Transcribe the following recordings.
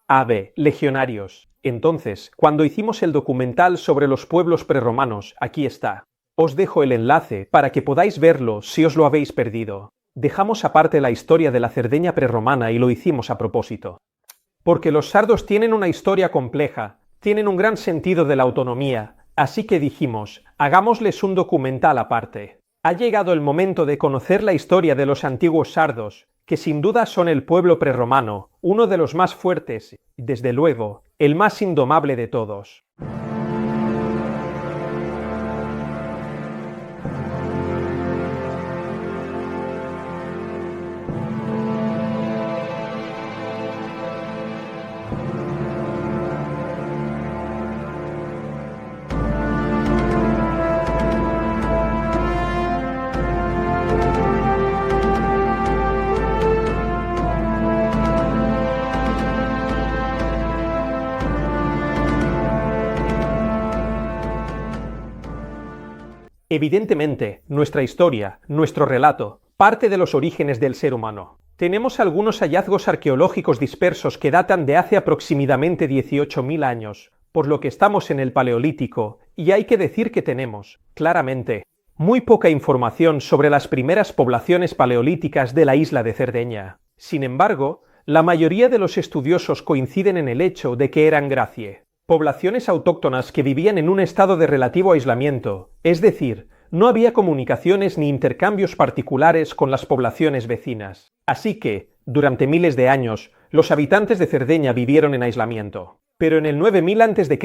AB, legionarios. Entonces, cuando hicimos el documental sobre los pueblos prerromanos, aquí está. Os dejo el enlace para que podáis verlo si os lo habéis perdido. Dejamos aparte la historia de la Cerdeña prerromana y lo hicimos a propósito. Porque los sardos tienen una historia compleja, tienen un gran sentido de la autonomía, así que dijimos, hagámosles un documental aparte. Ha llegado el momento de conocer la historia de los antiguos sardos, que sin duda son el pueblo prerromano, uno de los más fuertes y, desde luego, el más indomable de todos. Evidentemente, nuestra historia, nuestro relato, parte de los orígenes del ser humano. Tenemos algunos hallazgos arqueológicos dispersos que datan de hace aproximadamente 18.000 años, por lo que estamos en el Paleolítico, y hay que decir que tenemos, claramente, muy poca información sobre las primeras poblaciones paleolíticas de la isla de Cerdeña. Sin embargo, la mayoría de los estudiosos coinciden en el hecho de que eran gracie. Poblaciones autóctonas que vivían en un estado de relativo aislamiento, es decir, no había comunicaciones ni intercambios particulares con las poblaciones vecinas. Así que, durante miles de años, los habitantes de Cerdeña vivieron en aislamiento. Pero en el 9000 a.C.,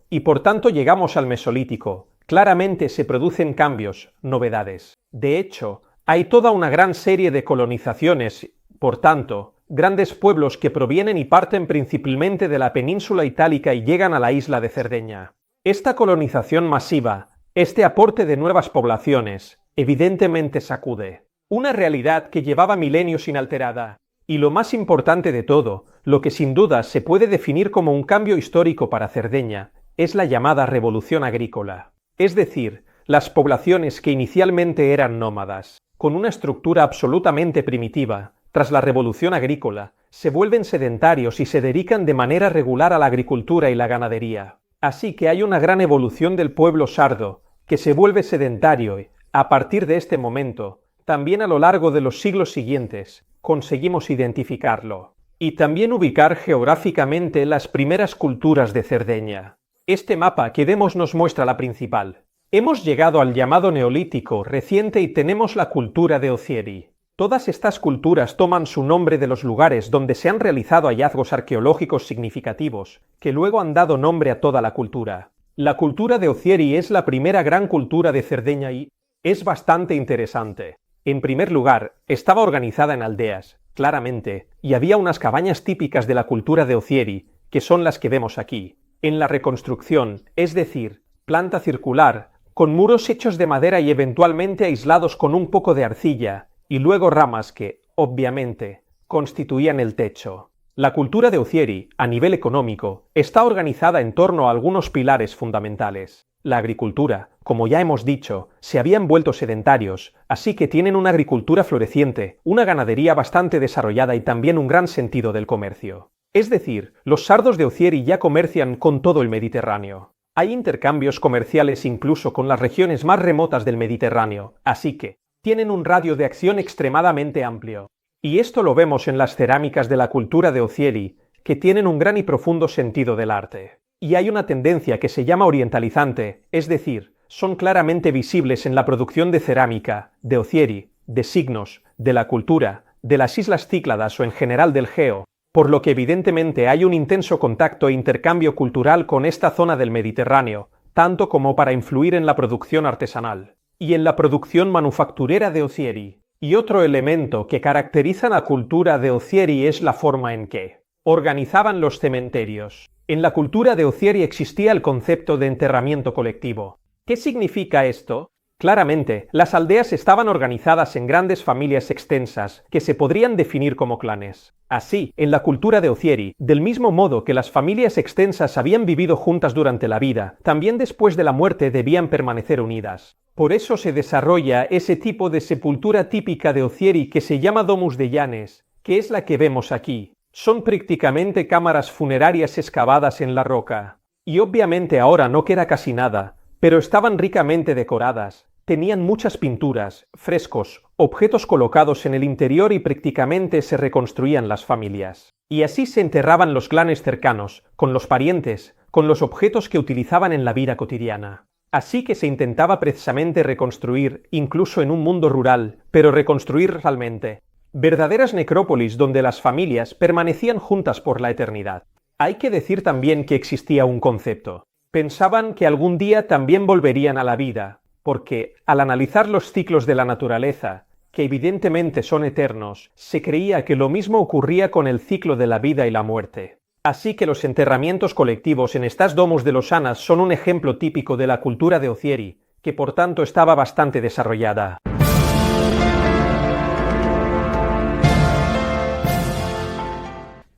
y por tanto llegamos al Mesolítico, claramente se producen cambios, novedades. De hecho, hay toda una gran serie de colonizaciones, por tanto, grandes pueblos que provienen y parten principalmente de la península itálica y llegan a la isla de Cerdeña. Esta colonización masiva, este aporte de nuevas poblaciones, evidentemente sacude una realidad que llevaba milenios inalterada. Y lo más importante de todo, lo que sin duda se puede definir como un cambio histórico para Cerdeña, es la llamada revolución agrícola. Es decir, las poblaciones que inicialmente eran nómadas, con una estructura absolutamente primitiva, tras la revolución agrícola, se vuelven sedentarios y se dedican de manera regular a la agricultura y la ganadería. Así que hay una gran evolución del pueblo sardo, que se vuelve sedentario y, a partir de este momento, también a lo largo de los siglos siguientes, conseguimos identificarlo. Y también ubicar geográficamente las primeras culturas de Cerdeña. Este mapa que vemos nos muestra la principal. Hemos llegado al llamado Neolítico reciente y tenemos la cultura de Ocieri. Todas estas culturas toman su nombre de los lugares donde se han realizado hallazgos arqueológicos significativos, que luego han dado nombre a toda la cultura. La cultura de Ocieri es la primera gran cultura de Cerdeña y es bastante interesante. En primer lugar, estaba organizada en aldeas, claramente, y había unas cabañas típicas de la cultura de Ocieri, que son las que vemos aquí. En la reconstrucción, es decir, planta circular, con muros hechos de madera y eventualmente aislados con un poco de arcilla, y luego ramas que, obviamente, constituían el techo. La cultura de Ocieri, a nivel económico, está organizada en torno a algunos pilares fundamentales. La agricultura, como ya hemos dicho, se habían vuelto sedentarios, así que tienen una agricultura floreciente, una ganadería bastante desarrollada y también un gran sentido del comercio. Es decir, los sardos de Ocieri ya comercian con todo el Mediterráneo. Hay intercambios comerciales incluso con las regiones más remotas del Mediterráneo, así que tienen un radio de acción extremadamente amplio. Y esto lo vemos en las cerámicas de la cultura de Ocieri, que tienen un gran y profundo sentido del arte. Y hay una tendencia que se llama orientalizante, es decir, son claramente visibles en la producción de cerámica, de Ocieri, de signos, de la cultura, de las islas Cícladas o en general del Geo, por lo que evidentemente hay un intenso contacto e intercambio cultural con esta zona del Mediterráneo, tanto como para influir en la producción artesanal y en la producción manufacturera de Ocieri. Y otro elemento que caracteriza la cultura de Ocieri es la forma en que organizaban los cementerios. En la cultura de Ocieri existía el concepto de enterramiento colectivo. ¿Qué significa esto? Claramente, las aldeas estaban organizadas en grandes familias extensas que se podrían definir como clanes. Así, en la cultura de Ocieri, del mismo modo que las familias extensas habían vivido juntas durante la vida, también después de la muerte debían permanecer unidas. Por eso se desarrolla ese tipo de sepultura típica de Ocieri que se llama Domus de Llanes, que es la que vemos aquí. Son prácticamente cámaras funerarias excavadas en la roca. Y obviamente ahora no queda casi nada, pero estaban ricamente decoradas. Tenían muchas pinturas, frescos, objetos colocados en el interior y prácticamente se reconstruían las familias. Y así se enterraban los clanes cercanos, con los parientes, con los objetos que utilizaban en la vida cotidiana. Así que se intentaba precisamente reconstruir, incluso en un mundo rural, pero reconstruir realmente. Verdaderas necrópolis donde las familias permanecían juntas por la eternidad. Hay que decir también que existía un concepto. Pensaban que algún día también volverían a la vida, porque, al analizar los ciclos de la naturaleza, que evidentemente son eternos, se creía que lo mismo ocurría con el ciclo de la vida y la muerte. Así que los enterramientos colectivos en estas domos de los Anas son un ejemplo típico de la cultura de Ocieri, que por tanto estaba bastante desarrollada.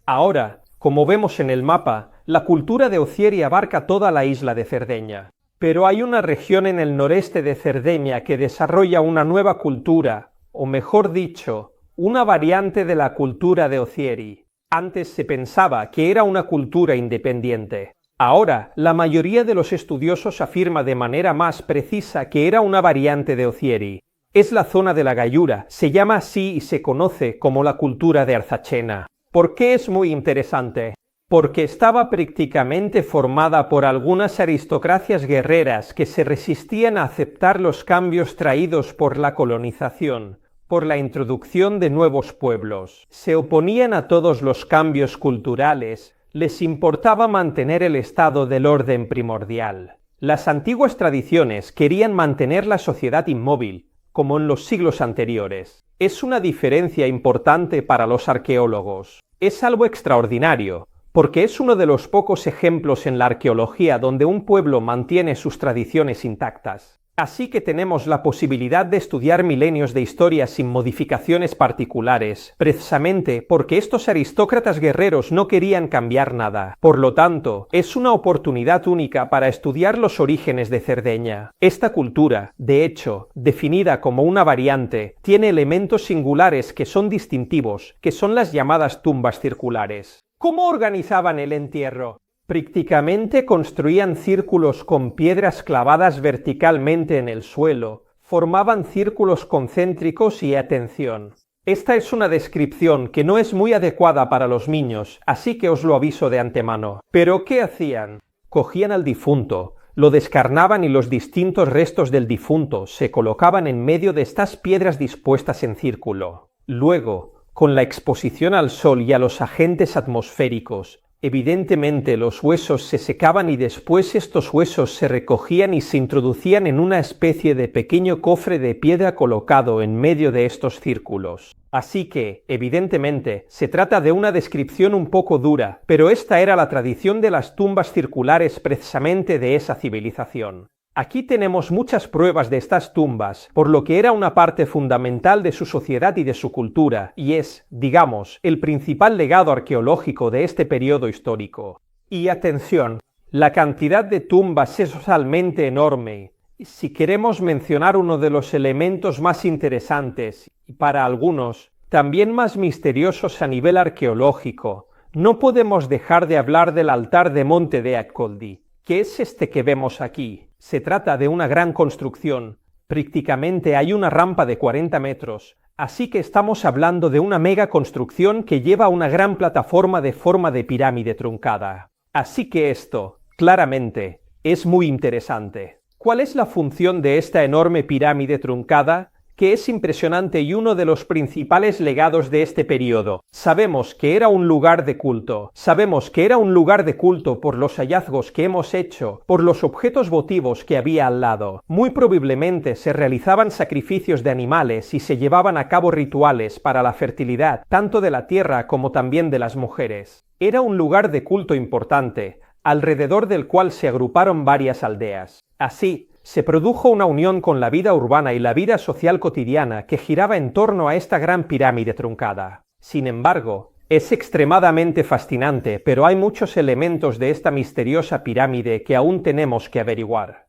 Ahora, como vemos en el mapa, la cultura de Ocieri abarca toda la isla de Cerdeña. Pero hay una región en el noreste de Cerdeña que desarrolla una nueva cultura, o mejor dicho, una variante de la cultura de Ocieri. Antes se pensaba que era una cultura independiente. Ahora, la mayoría de los estudiosos afirma de manera más precisa que era una variante de Ocieri. Es la zona de la Gallura, se llama así y se conoce como la cultura de Arzachena. ¿Por qué es muy interesante? Porque estaba prácticamente formada por algunas aristocracias guerreras que se resistían a aceptar los cambios traídos por la colonización, por la introducción de nuevos pueblos. Se oponían a todos los cambios culturales, les importaba mantener el estado del orden primordial. Las antiguas tradiciones querían mantener la sociedad inmóvil, como en los siglos anteriores. Es una diferencia importante para los arqueólogos. Es algo extraordinario, porque es uno de los pocos ejemplos en la arqueología donde un pueblo mantiene sus tradiciones intactas. Así que tenemos la posibilidad de estudiar milenios de historia sin modificaciones particulares, precisamente porque estos aristócratas guerreros no querían cambiar nada. Por lo tanto, es una oportunidad única para estudiar los orígenes de Cerdeña. Esta cultura, de hecho, definida como una variante, tiene elementos singulares que son distintivos, que son las llamadas tumbas circulares. ¿Cómo organizaban el entierro? Prácticamente construían círculos con piedras clavadas verticalmente en el suelo, formaban círculos concéntricos y atención. Esta es una descripción que no es muy adecuada para los niños, así que os lo aviso de antemano. ¿Pero qué hacían? Cogían al difunto, lo descarnaban y los distintos restos del difunto se colocaban en medio de estas piedras dispuestas en círculo. Luego, con la exposición al sol y a los agentes atmosféricos, evidentemente los huesos se secaban y después estos huesos se recogían y se introducían en una especie de pequeño cofre de piedra colocado en medio de estos círculos. Así que, evidentemente, se trata de una descripción un poco dura, pero esta era la tradición de las tumbas circulares precisamente de esa civilización. Aquí tenemos muchas pruebas de estas tumbas, por lo que era una parte fundamental de su sociedad y de su cultura, y es, digamos, el principal legado arqueológico de este periodo histórico. Y atención, la cantidad de tumbas es totalmente enorme. Si queremos mencionar uno de los elementos más interesantes, y para algunos, también más misteriosos a nivel arqueológico, no podemos dejar de hablar del altar de Monte de Atcoldi, que es este que vemos aquí. Se trata de una gran construcción, prácticamente hay una rampa de 40 metros, así que estamos hablando de una mega construcción que lleva una gran plataforma de forma de pirámide truncada. Así que esto, claramente, es muy interesante. ¿Cuál es la función de esta enorme pirámide truncada? Que es impresionante y uno de los principales legados de este periodo. Sabemos que era un lugar de culto. Sabemos que era un lugar de culto por los hallazgos que hemos hecho, por los objetos votivos que había al lado. Muy probablemente se realizaban sacrificios de animales y se llevaban a cabo rituales para la fertilidad, tanto de la tierra como también de las mujeres. Era un lugar de culto importante, alrededor del cual se agruparon varias aldeas. Así, se produjo una unión con la vida urbana y la vida social cotidiana que giraba en torno a esta gran pirámide truncada. Sin embargo, es extremadamente fascinante, pero hay muchos elementos de esta misteriosa pirámide que aún tenemos que averiguar.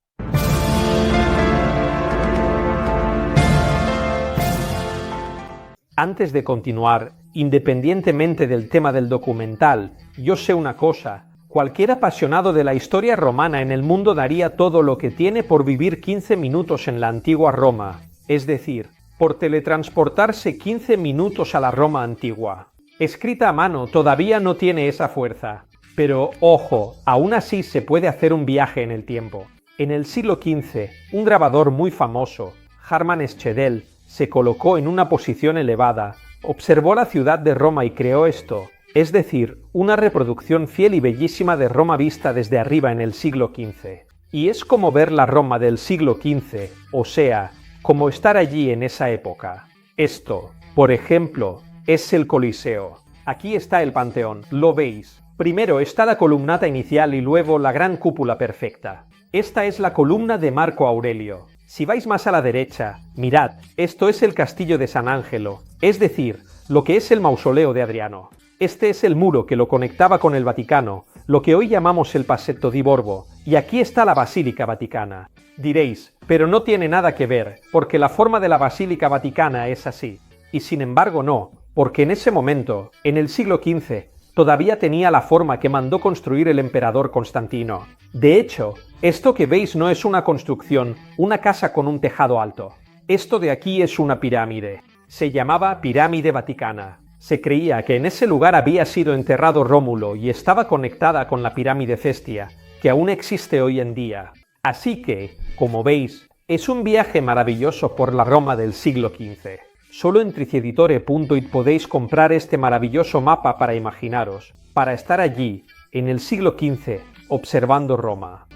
Antes de continuar, Independientemente del tema del documental, yo sé una cosa: cualquier apasionado de la historia romana en el mundo daría todo lo que tiene por vivir 15 minutos en la antigua Roma, es decir, por teletransportarse 15 minutos a la Roma antigua. Escrita a mano todavía no tiene esa fuerza, pero ojo, aún así se puede hacer un viaje en el tiempo. En el siglo XV, un grabador muy famoso, Harman Schedel, se colocó en una posición elevada, observó la ciudad de Roma y creó esto, es decir, una reproducción fiel y bellísima de Roma vista desde arriba en el siglo XV. Y es como ver la Roma del siglo XV, o sea, como estar allí en esa época. Esto, por ejemplo, es el Coliseo. Aquí está el Panteón, ¿lo veis? Primero está la columnata inicial y luego la gran cúpula perfecta. Esta es la columna de Marco Aurelio. Si vais más a la derecha, mirad, esto es el castillo de San Angelo, es decir, lo que es el mausoleo de Adriano. Este es el muro que lo conectaba con el Vaticano, lo que hoy llamamos el Passetto di Borgo, y aquí está la Basílica Vaticana. Diréis, pero no tiene nada que ver, porque la forma de la Basílica Vaticana es así. Y sin embargo no, porque en ese momento, en el siglo XV, todavía tenía la forma que mandó construir el emperador Constantino. De hecho, esto que veis no es una construcción, una casa con un tejado alto. Esto de aquí es una pirámide. Se llamaba Pirámide Vaticana. Se creía que en ese lugar había sido enterrado Rómulo y estaba conectada con la pirámide Cestia, que aún existe hoy en día. Así que, como veis, es un viaje maravilloso por la Roma del siglo XV. Solo en tricieditore.it podéis comprar este maravilloso mapa para imaginaros, para estar allí, en el siglo XV, observando Roma.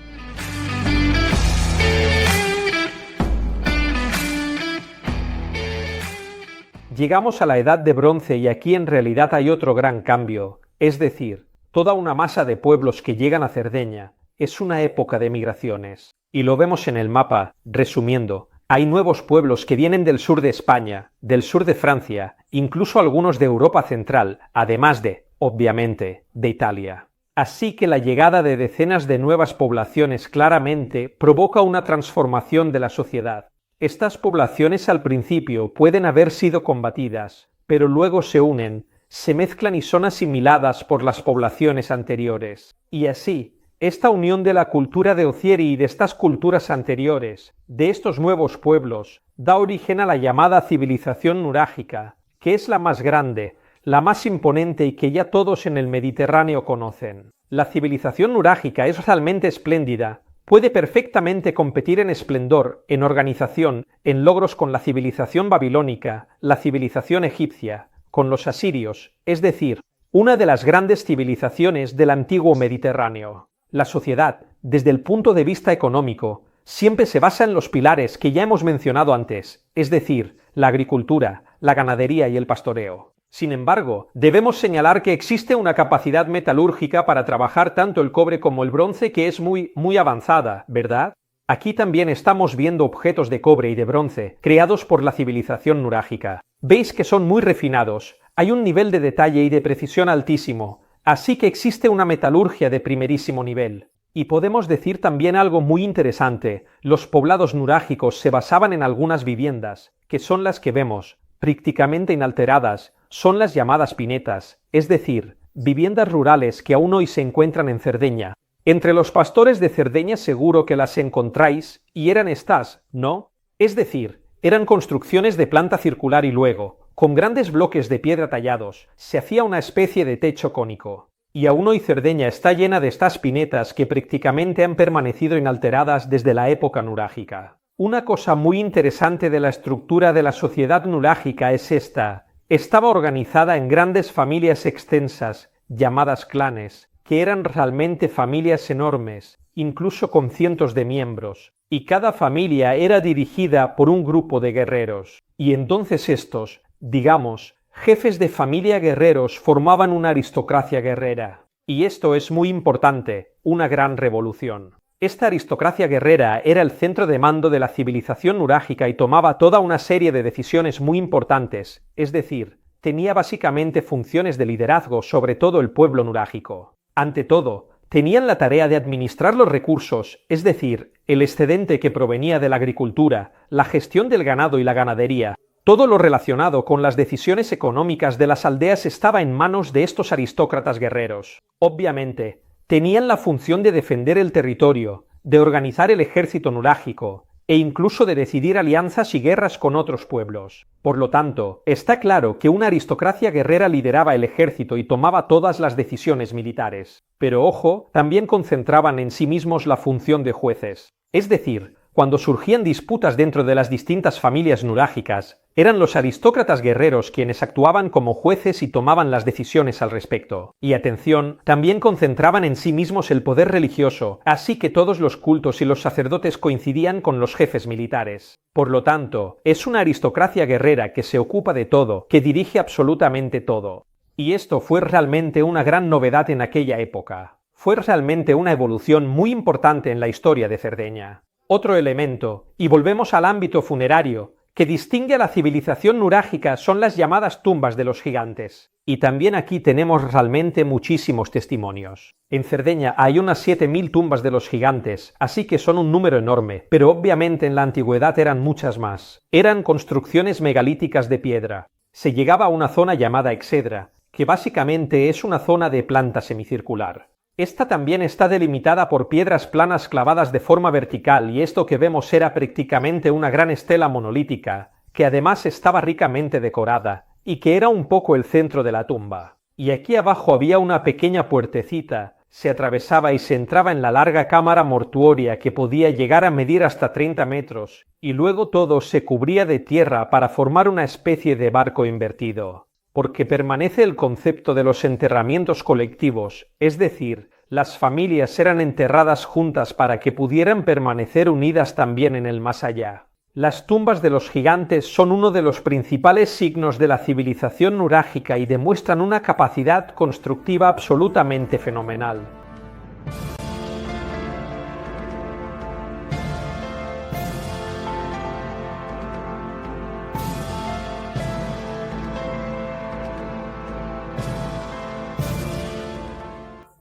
Llegamos a la Edad de Bronce y aquí en realidad hay otro gran cambio, es decir, toda una masa de pueblos que llegan a Cerdeña. Es una época de migraciones. Y lo vemos en el mapa, resumiendo. Hay nuevos pueblos que vienen del sur de España, del sur de Francia, incluso algunos de Europa Central, además de, obviamente, de Italia. Así que la llegada de decenas de nuevas poblaciones claramente provoca una transformación de la sociedad. Estas poblaciones al principio pueden haber sido combatidas, pero luego se unen, se mezclan y son asimiladas por las poblaciones anteriores. Y así, esta unión de la cultura de Ozieri y de estas culturas anteriores, de estos nuevos pueblos, da origen a la llamada civilización nurágica, que es la más grande, la más imponente y que ya todos en el Mediterráneo conocen. La civilización nurágica es realmente espléndida, puede perfectamente competir en esplendor, en organización, en logros con la civilización babilónica, la civilización egipcia, con los asirios, es decir, una de las grandes civilizaciones del antiguo Mediterráneo. La sociedad, desde el punto de vista económico, siempre se basa en los pilares que ya hemos mencionado antes, es decir, la agricultura, la ganadería y el pastoreo. Sin embargo, debemos señalar que existe una capacidad metalúrgica para trabajar tanto el cobre como el bronce que es muy avanzada, ¿verdad? Aquí también estamos viendo objetos de cobre y de bronce, creados por la civilización nurágica. Veis que son muy refinados, hay un nivel de detalle y de precisión altísimo, así que existe una metalurgia de primerísimo nivel. Y podemos decir también algo muy interesante, los poblados nurágicos se basaban en algunas viviendas, que son las que vemos, prácticamente inalteradas, son las llamadas pinetas, es decir, viviendas rurales que aún hoy se encuentran en Cerdeña. Entre los pastores de Cerdeña seguro que las encontráis, y eran estas, ¿no? Es decir, eran construcciones de planta circular y luego, con grandes bloques de piedra tallados, se hacía una especie de techo cónico. Y aún hoy Cerdeña está llena de estas pinetas que prácticamente han permanecido inalteradas desde la época nurágica. Una cosa muy interesante de la estructura de la sociedad nurágica es esta. Estaba organizada en grandes familias extensas, llamadas clanes, que eran realmente familias enormes, incluso con cientos de miembros, y cada familia era dirigida por un grupo de guerreros. Y entonces estos, digamos, jefes de familia guerreros formaban una aristocracia guerrera. Y esto es muy importante, una gran revolución. Esta aristocracia guerrera era el centro de mando de la civilización nurágica y tomaba toda una serie de decisiones muy importantes, es decir, tenía básicamente funciones de liderazgo sobre todo el pueblo nurágico. Ante todo, tenían la tarea de administrar los recursos, es decir, el excedente que provenía de la agricultura, la gestión del ganado y la ganadería, Todo lo relacionado con las decisiones económicas de las aldeas estaba en manos de estos aristócratas guerreros. Obviamente, tenían la función de defender el territorio, de organizar el ejército nurágico, e incluso de decidir alianzas y guerras con otros pueblos. Por lo tanto, está claro que una aristocracia guerrera lideraba el ejército y tomaba todas las decisiones militares. Pero ojo, también concentraban en sí mismos la función de jueces. Es decir, cuando surgían disputas dentro de las distintas familias nurágicas, eran los aristócratas guerreros quienes actuaban como jueces y tomaban las decisiones al respecto. Y atención, también concentraban en sí mismos el poder religioso, así que todos los cultos y los sacerdotes coincidían con los jefes militares. Por lo tanto, es una aristocracia guerrera que se ocupa de todo, que dirige absolutamente todo. Y esto fue realmente una gran novedad en aquella época. Fue realmente una evolución muy importante en la historia de Cerdeña. Otro elemento, y volvemos al ámbito funerario, que distingue a la civilización nurágica son las llamadas tumbas de los gigantes. Y también aquí tenemos realmente muchísimos testimonios. En Cerdeña hay unas 7000 tumbas de los gigantes, así que son un número enorme, pero obviamente en la antigüedad eran muchas más. Eran construcciones megalíticas de piedra. Se llegaba a una zona llamada exedra, que básicamente es una zona de planta semicircular. Esta también está delimitada por piedras planas clavadas de forma vertical y esto que vemos era prácticamente una gran estela monolítica, que además estaba ricamente decorada y que era un poco el centro de la tumba. Y aquí abajo había una pequeña puertecita, se atravesaba y se entraba en la larga cámara mortuoria que podía llegar a medir hasta 30 metros, y luego todo se cubría de tierra para formar una especie de barco invertido. Porque permanece el concepto de los enterramientos colectivos, es decir, las familias eran enterradas juntas para que pudieran permanecer unidas también en el más allá. Las tumbas de los gigantes son uno de los principales signos de la civilización nurágica y demuestran una capacidad constructiva absolutamente fenomenal.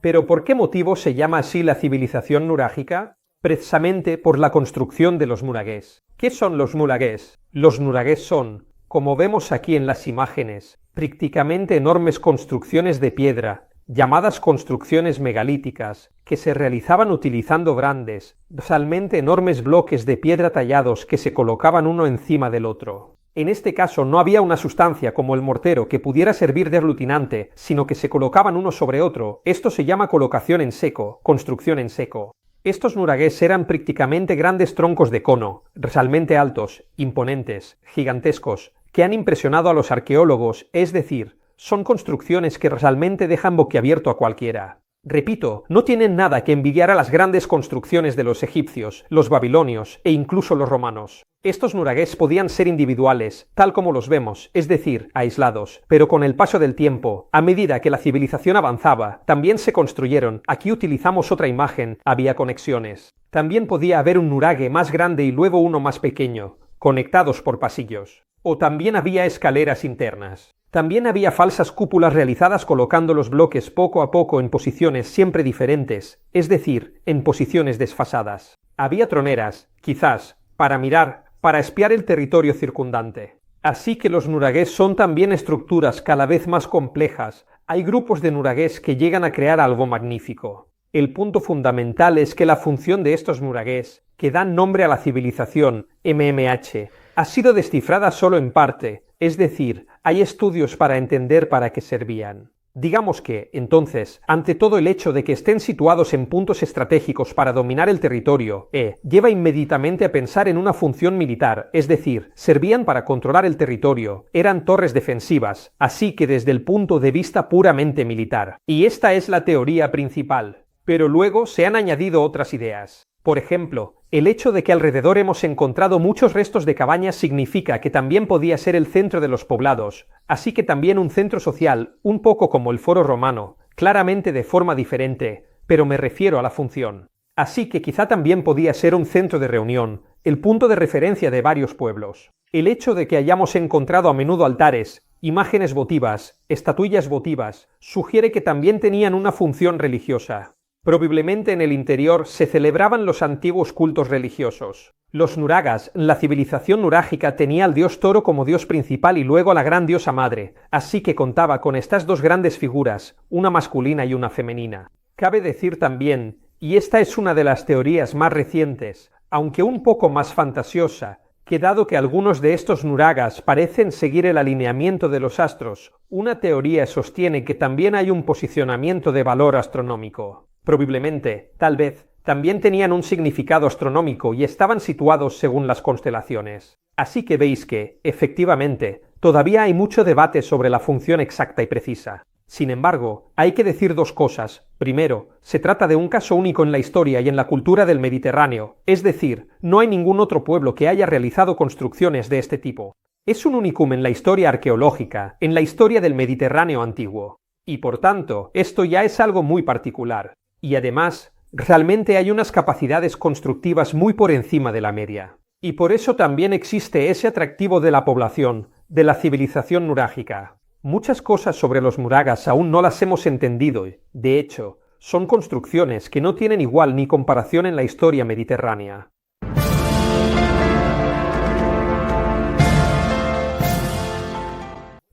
¿Pero por qué motivo se llama así la civilización nurágica? Precisamente por la construcción de los nuragués. ¿Qué son los nuragués? Los nuragués son, como vemos aquí en las imágenes, prácticamente enormes construcciones de piedra, llamadas construcciones megalíticas, que se realizaban utilizando grandes, realmente enormes bloques de piedra tallados que se colocaban uno encima del otro. En este caso no había una sustancia como el mortero que pudiera servir de aglutinante, sino que se colocaban uno sobre otro. Esto se llama colocación en seco, construcción en seco. Estos nuragués eran prácticamente grandes troncos de cono, realmente altos, imponentes, gigantescos, que han impresionado a los arqueólogos, es decir, son construcciones que realmente dejan boquiabierto a cualquiera. Repito, no tienen nada que envidiar a las grandes construcciones de los egipcios, los babilonios e incluso los romanos. Estos nuragués podían ser individuales, tal como los vemos, es decir, aislados, pero con el paso del tiempo, a medida que la civilización avanzaba, también se construyeron. Aquí utilizamos otra imagen, había conexiones. También podía haber un nurague más grande y luego uno más pequeño, conectados por pasillos. O también había escaleras internas. También había falsas cúpulas realizadas colocando los bloques poco a poco en posiciones siempre diferentes, es decir, en posiciones desfasadas. Había troneras, quizás, para mirar, para espiar el territorio circundante. Así que los nuragués son también estructuras cada vez más complejas. Hay grupos de nuragués que llegan a crear algo magnífico. El punto fundamental es que la función de estos nuragués, que dan nombre a la civilización, MMH, ha sido descifrada solo en parte, es decir, hay estudios para entender para qué servían. Digamos que, entonces, ante todo el hecho de que estén situados en puntos estratégicos para dominar el territorio, lleva inmediatamente a pensar en una función militar, es decir, servían para controlar el territorio, eran torres defensivas, así que desde el punto de vista puramente militar. Y esta es la teoría principal. Pero luego se han añadido otras ideas. Por ejemplo, el hecho de que alrededor hemos encontrado muchos restos de cabañas significa que también podía ser el centro de los poblados, así que también un centro social, un poco como el foro romano, claramente de forma diferente, pero me refiero a la función. Así que quizá también podía ser un centro de reunión, el punto de referencia de varios pueblos. El hecho de que hayamos encontrado a menudo altares, imágenes votivas, estatuillas votivas, sugiere que también tenían una función religiosa. Probablemente en el interior se celebraban los antiguos cultos religiosos. Los nuragas, la civilización nurágica tenía al dios toro como dios principal y luego a la gran diosa madre, así que contaba con estas dos grandes figuras, una masculina y una femenina. Cabe decir también, y esta es una de las teorías más recientes, aunque un poco más fantasiosa, que dado que algunos de estos nuragas parecen seguir el alineamiento de los astros, una teoría sostiene que también hay un posicionamiento de valor astronómico. Probablemente, tal vez, también tenían un significado astronómico y estaban situados según las constelaciones. Así que veis que, efectivamente, todavía hay mucho debate sobre la función exacta y precisa. Sin embargo, hay que decir dos cosas. Primero, se trata de un caso único en la historia y en la cultura del Mediterráneo, es decir, no hay ningún otro pueblo que haya realizado construcciones de este tipo. Es un unicum en la historia arqueológica, en la historia del Mediterráneo antiguo. Y por tanto, esto ya es algo muy particular. Y además, realmente hay unas capacidades constructivas muy por encima de la media. Y por eso también existe ese atractivo de la población, de la civilización nurágica. Muchas cosas sobre los nuragas aún no las hemos entendido. De hecho, son construcciones que no tienen igual ni comparación en la historia mediterránea.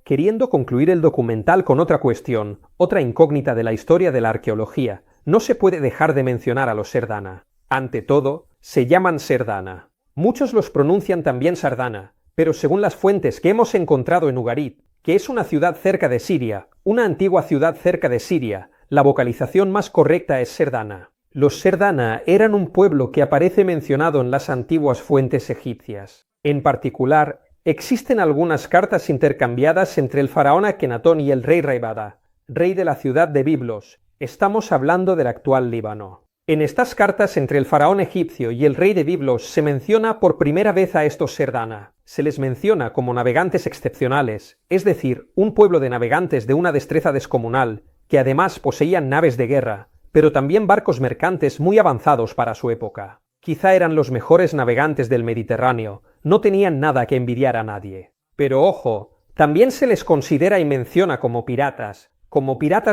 Queriendo concluir el documental con otra cuestión, otra incógnita de la historia de la arqueología, no se puede dejar de mencionar a los Sardana. Ante todo, se llaman Sardana. Muchos los pronuncian también Sardana, pero según las fuentes que hemos encontrado en Ugarit, que es una ciudad cerca de Siria, una antigua ciudad cerca de Siria, la vocalización más correcta es Sardana. Los Sardana eran un pueblo que aparece mencionado en las antiguas fuentes egipcias. En particular, existen algunas cartas intercambiadas entre el faraón Akenatón y el rey Raibada, rey de la ciudad de Biblos. Estamos hablando del actual Líbano. En estas cartas entre el faraón egipcio y el rey de Biblos se menciona por primera vez a estos Sardana. Se les menciona como navegantes excepcionales, es decir, un pueblo de navegantes de una destreza descomunal, que además poseían naves de guerra, pero también barcos mercantes muy avanzados para su época. Quizá eran los mejores navegantes del Mediterráneo, no tenían nada que envidiar a nadie. Pero ojo, también se les considera y menciona como piratas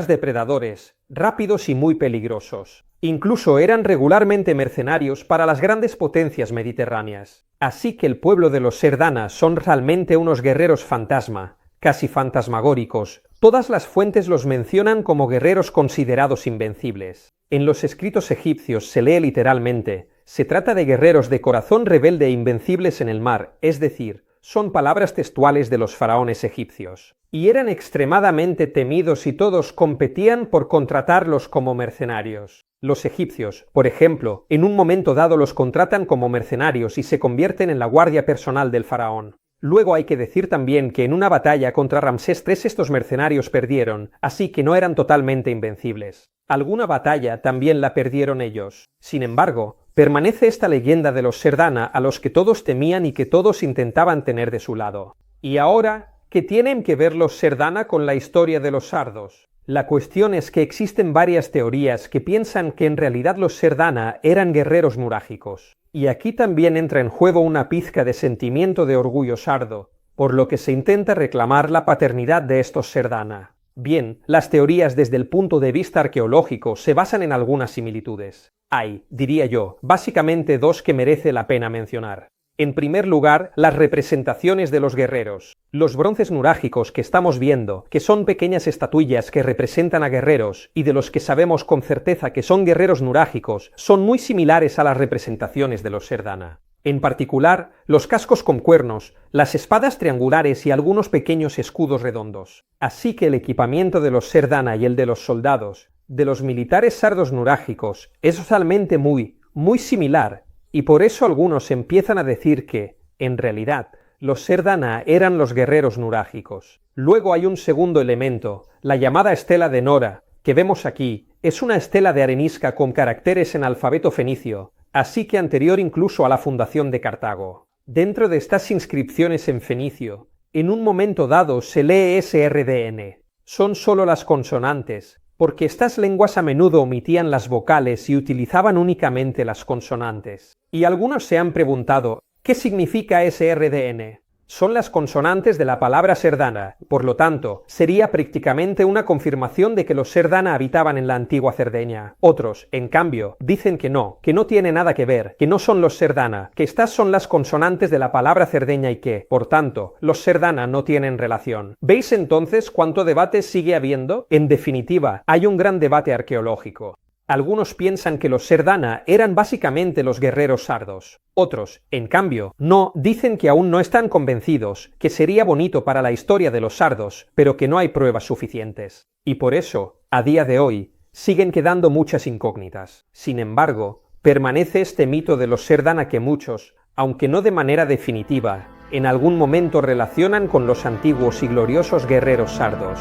depredadores, rápidos y muy peligrosos. Incluso eran regularmente mercenarios para las grandes potencias mediterráneas. Así que el pueblo de los Sardana son realmente unos guerreros fantasma, casi fantasmagóricos. Todas las fuentes los mencionan como guerreros considerados invencibles. En los escritos egipcios se lee literalmente, se trata de guerreros de corazón rebelde e invencibles en el mar, es decir, son palabras textuales de los faraones egipcios. Y eran extremadamente temidos y todos competían por contratarlos como mercenarios. Los egipcios, por ejemplo, en un momento dado los contratan como mercenarios y se convierten en la guardia personal del faraón. Luego hay que decir también que en una batalla contra Ramsés III estos mercenarios perdieron, así que no eran totalmente invencibles. Alguna batalla también la perdieron ellos. Sin embargo, permanece esta leyenda de los Sardana a los que todos temían y que todos intentaban tener de su lado. Y ahora, ¿qué tienen que ver los Sardana con la historia de los sardos? La cuestión es que existen varias teorías que piensan que en realidad los Sardana eran guerreros nurágicos. Y aquí también entra en juego una pizca de sentimiento de orgullo sardo, por lo que se intenta reclamar la paternidad de estos Sardana. Bien, las teorías desde el punto de vista arqueológico se basan en algunas similitudes. Hay, diría yo, básicamente dos que merece la pena mencionar. En primer lugar, las representaciones de los guerreros. Los bronces nurágicos que estamos viendo, que son pequeñas estatuillas que representan a guerreros y de los que sabemos con certeza que son guerreros nurágicos, son muy similares a las representaciones de los Sardana. En particular, los cascos con cuernos, las espadas triangulares y algunos pequeños escudos redondos. Así que el equipamiento de los Sardana y el de los soldados, de los militares sardos nurágicos, es realmente muy similar. Y por eso algunos empiezan a decir que, en realidad, los Sardana eran los guerreros nurágicos. Luego hay un segundo elemento, la llamada estela de Nora, que vemos aquí, es una estela de arenisca con caracteres en alfabeto fenicio, así que anterior incluso a la fundación de Cartago. Dentro de estas inscripciones en fenicio, en un momento dado se lee SRDN. Son solo las consonantes, porque estas lenguas a menudo omitían las vocales y utilizaban únicamente las consonantes. Y algunos se han preguntado, ¿qué significa SRDN? son las consonantes de la palabra Serdana. Por lo tanto, sería prácticamente una confirmación de que los Serdana habitaban en la antigua Cerdeña. Otros, en cambio, dicen que no tiene nada que ver, que no son los Serdana, que estas son las consonantes de la palabra Cerdeña y que, por tanto, los Serdana no tienen relación. ¿Veis entonces cuánto debate sigue habiendo? En definitiva, hay un gran debate arqueológico. Algunos piensan que los Serdana eran básicamente los guerreros sardos. Otros, en cambio, no, dicen que aún no están convencidos, que sería bonito para la historia de los sardos, pero que no hay pruebas suficientes. Y por eso, a día de hoy, siguen quedando muchas incógnitas. Sin embargo, permanece este mito de los Serdana que muchos, aunque no de manera definitiva, en algún momento relacionan con los antiguos y gloriosos guerreros sardos.